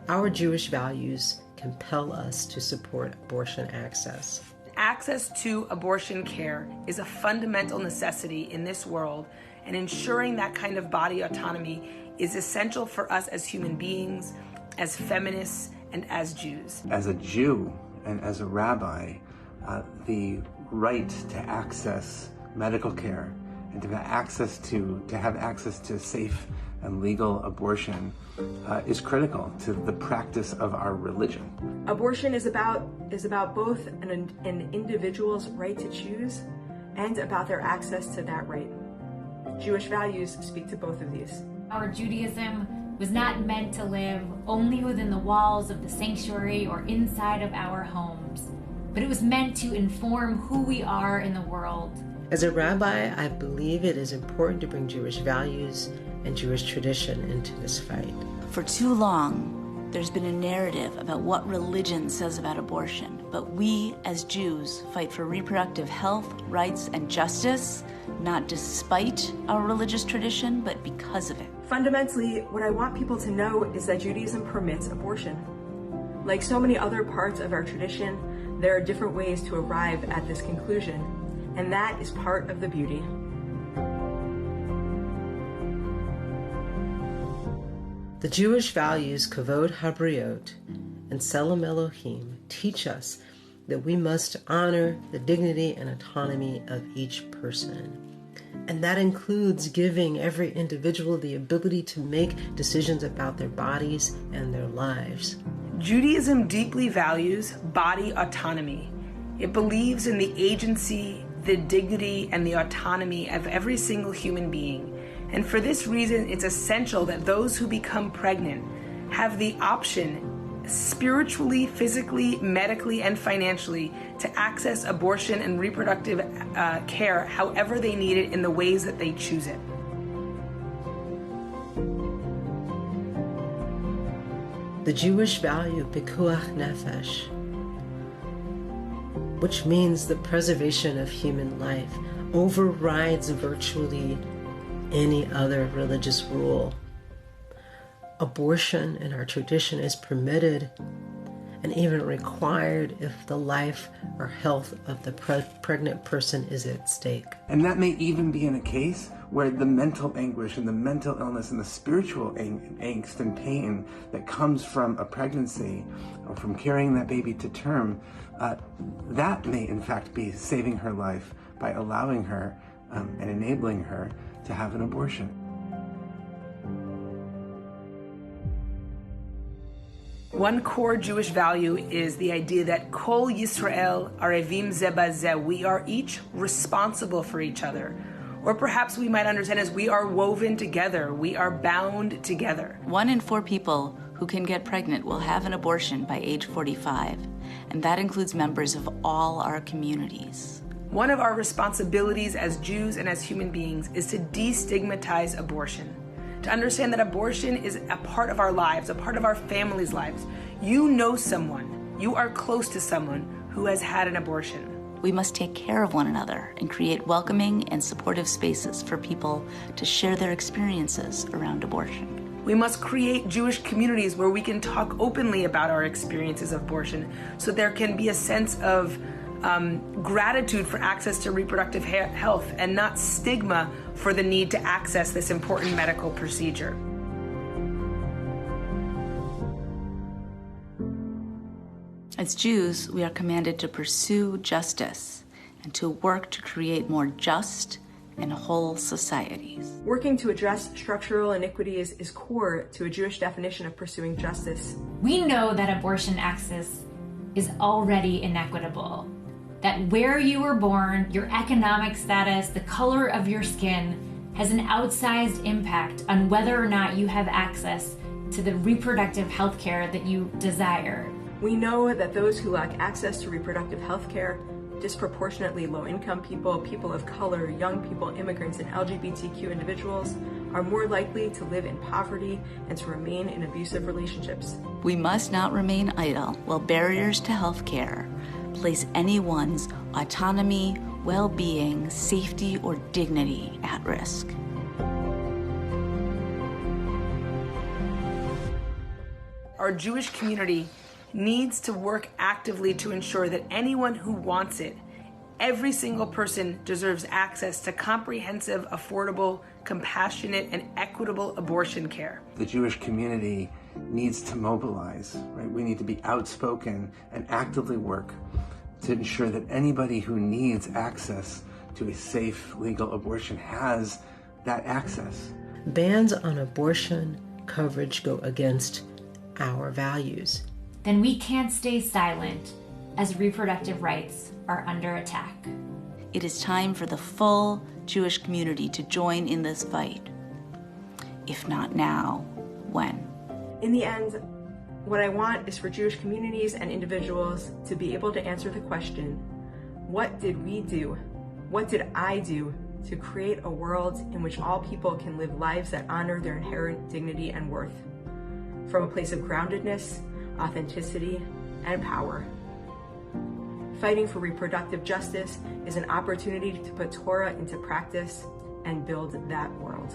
Our Jewish values compel us to support abortion access. Access to abortion care is a fundamental necessity in this world, and ensuring that kind of body autonomy is essential for us as human beings, as feminists, and as Jews. As a Jew and as a rabbi, the right to access medical care and to have access to safe and legal abortion is critical to the practice of our religion. Abortion is about both an individual's right to choose and about their access to that right. Jewish values speak to both of these. Our Judaism was not meant to live only within the walls of the sanctuary or inside of our homes, but it was meant to inform who we are in the world. As a rabbi, I believe it is important to bring Jewish values and Jewish tradition into this fight. For too long, there's been a narrative about what religion says about abortion, but we as Jews fight for reproductive health, rights, and justice, not despite our religious tradition, but because of it. Fundamentally, what I want people to know is that Judaism permits abortion. Like so many other parts of our tradition, there are different ways to arrive at this conclusion, and that is part of the beauty. The Jewish values Kavod Habriot and Selam Elohim teach us that we must honor the dignity and autonomy of each person. And that includes giving every individual the ability to make decisions about their bodies and their lives. Judaism deeply values body autonomy. It believes in the agency, the dignity, and the autonomy of every single human being. And for this reason, it's essential that those who become pregnant have the option, spiritually, physically, medically, and financially, to access abortion and reproductive care however they need it in the ways that they choose it. The Jewish value Pikuach Nefesh, which means the preservation of human life, overrides virtually any other religious rule. Abortion in our tradition is permitted and even required if the life or health of the pregnant person is at stake. And that may even be in a case where the mental anguish and the mental illness and the spiritual angst and pain that comes from a pregnancy or from carrying that baby to term, that may in fact be saving her life by allowing her and enabling her to have an abortion. One core Jewish value is the idea that Kol Yisrael Arevim Ze Bazeh, we are each responsible for each other. Or perhaps we might understand as we are woven together, we are bound together. 1 in 4 people who can get pregnant will have an abortion by age 45, and that includes members of all our communities. One of our responsibilities as Jews and as human beings is to destigmatize abortion. To understand that abortion is a part of our lives, a part of our families' lives. You know someone, you are close to someone who has had an abortion. We must take care of one another and create welcoming and supportive spaces for people to share their experiences around abortion. We must create Jewish communities where we can talk openly about our experiences of abortion so there can be a sense of gratitude for access to reproductive health and not stigma for the need to access this important medical procedure. As Jews, we are commanded to pursue justice and to work to create more just and whole societies. Working to address structural iniquities is core to a Jewish definition of pursuing justice. We know that abortion access is already inequitable. That where you were born, your economic status, the color of your skin has an outsized impact on whether or not you have access to the reproductive health care that you desire. We know that those who lack access to reproductive health care, disproportionately low-income people, people of color, young people, immigrants, and LGBTQ individuals, are more likely to live in poverty and to remain in abusive relationships. We must not remain idle while barriers to health care place anyone's autonomy, well-being, safety, or dignity at risk. Our our Jewish community needs to work actively to ensure that anyone who wants it, every single person, deserves access to comprehensive, affordable, compassionate, and equitable abortion care. The Jewish community needs to mobilize, right? We need to be outspoken and actively work to ensure that anybody who needs access to a safe, legal abortion has that access. Bans on abortion coverage go against our values. Then we can't stay silent as reproductive rights are under attack. It is time for the full Jewish community to join in this fight. If not now, when? In the end, what I want is for Jewish communities and individuals to be able to answer the question, what did we do? What did I do to create a world in which all people can live lives that honor their inherent dignity and worth, from a place of groundedness, authenticity, and power? Fighting for reproductive justice is an opportunity to put Torah into practice and build that world.